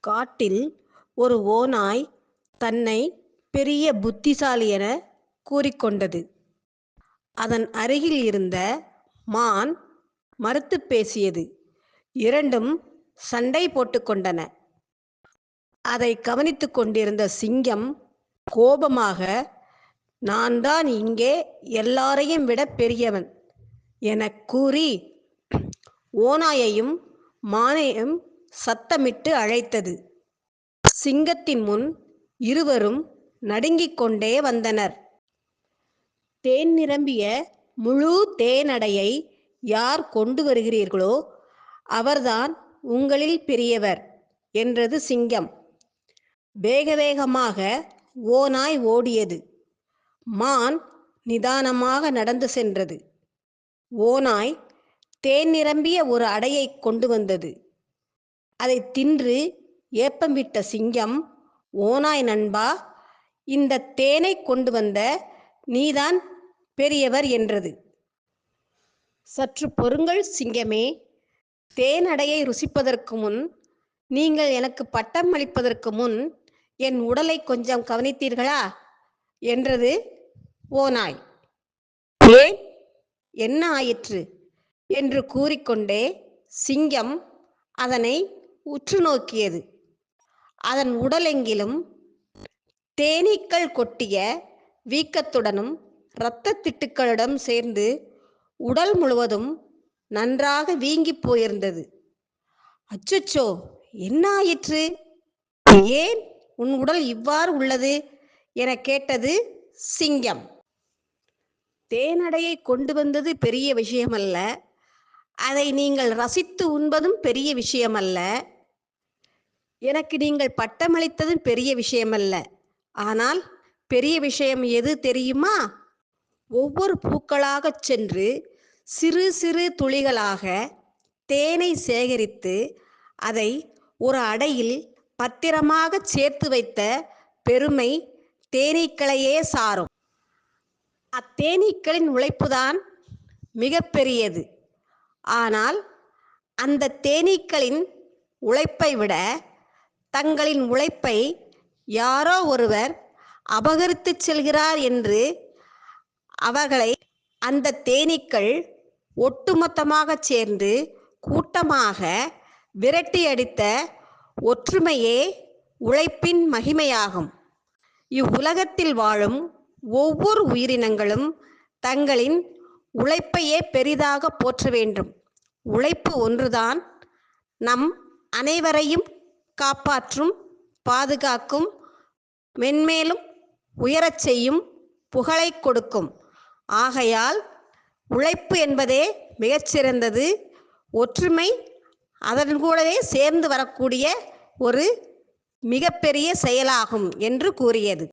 காட்டில் ஒரு ஓநாய் தன்னை பெரிய புத்திசாலி என கூறிக்கொண்டது. அதன் அருகில் இருந்த மான் மறுத்துப் பேசியது. இரண்டும் சண்டை போட்டுக்கொண்டன. அதை கவனித்துக் கொண்டிருந்த சிங்கம் கோபமாக, "நான் தான் இங்கே எல்லாரையும் விட பெரியவன்" எனக் கூறி ஓநாயையும் மானையும் சத்தமிட்டு அழைத்தது. சிங்கத்தின் முன் இருவரும் நடுங்கிக் கொண்டே வந்தனர். தேன் நிரம்பிய முழு தேனடையை யார் கொண்டு வருகிறீர்களோ அவர்தான் உங்களில் பெரியவர் என்றது சிங்கம். வேக வேகமாக ஓநாய் ஓடியது. மான் நிதானமாக நடந்து சென்றது. ஓநாய் தேன் நிரம்பிய ஒரு அடையை கொண்டு வந்தது. அதை தின்று ஏப்பம் விட்ட சிங்கம், "ஓநாய் நண்பா, இந்த தேனை கொண்டு வந்த நீதான் பெரியவர்" என்றது. "சற்று பொறுங்கள் சிங்கமே, தேன் அடையை ருசிப்பதற்கு முன், நீங்கள் எனக்கு பட்டம் அளிப்பதற்கு முன் என் உடலை கொஞ்சம் கவனித்தீர்களா?" என்றது ஓநாய். "ஏன், என்ன ஆயிற்று?" என்று கூறிக்கொண்டே சிங்கம் அதனை உற்று நோக்கியது. அதன் உடலெங்கிலும் தேனீக்கள் கொட்டிய வீக்கத்துடனும் இரத்தத் திட்டுக்களுடன் சேர்ந்து உடல் முழுவதும் நன்றாக வீங்கிப் போயிருந்தது. "அச்சச்சோ, என்ன ஆயிற்று? ஏன் உன் உடல் இவ்வாறு உள்ளது?" எனக் கேட்டது சிங்கம். "தேனடையை கொண்டு வந்தது பெரிய விஷயமல்ல, அதை நீங்கள் ரசித்து உண்பதும் பெரிய விஷயமல்ல, எனக்கு நீங்கள் பட்டமளித்ததும் பெரிய விஷயமல்ல. ஆனால் பெரிய விஷயம் எது தெரியுமா? ஒவ்வொரு பூக்களாகச் சென்று சிறு சிறு துளிகளாக தேனை சேகரித்து அதை ஒரு அடையில் பத்திரமாகச் சேர்த்து வைத்த பெருமை தேனீக்களையே சாரும். அத்தேனீக்களின் உழைப்புதான் மிகப்பெரியது. ஆனால் அந்த தேனீக்களின் உழைப்பை விட தங்களின் உழைப்பை யாரோ ஒருவர் அபகரித்துச் செல்கிறார் என்று அவர்களை அந்த தேனீக்கள் ஒட்டுமொத்தமாகச் சேர்ந்து கூட்டமாக விரட்டி அடித்த ஒற்றுமையே உழைப்பின் மகிமையாகும். இவ்வுலகத்தில் வாழும் ஒவ்வொரு உயிரினங்களும் தங்களின் உழைப்பையே பெரிதாக போற்ற வேண்டும். உழைப்பு ஒன்றுதான் நம் அனைவரையும் காப்பாற்றும், பாதுகாக்கும், மென்மேலும் உயரச் செய்யும், புகழைக் கொடுக்கும். ஆகையால் உழைப்பு என்பதே மிகச்சிறந்தது. ஒற்றுமை அதன் கூடவே சேர்ந்து வரக்கூடிய ஒரு மிகப்பெரிய செயலாகும் என்று கூறியது.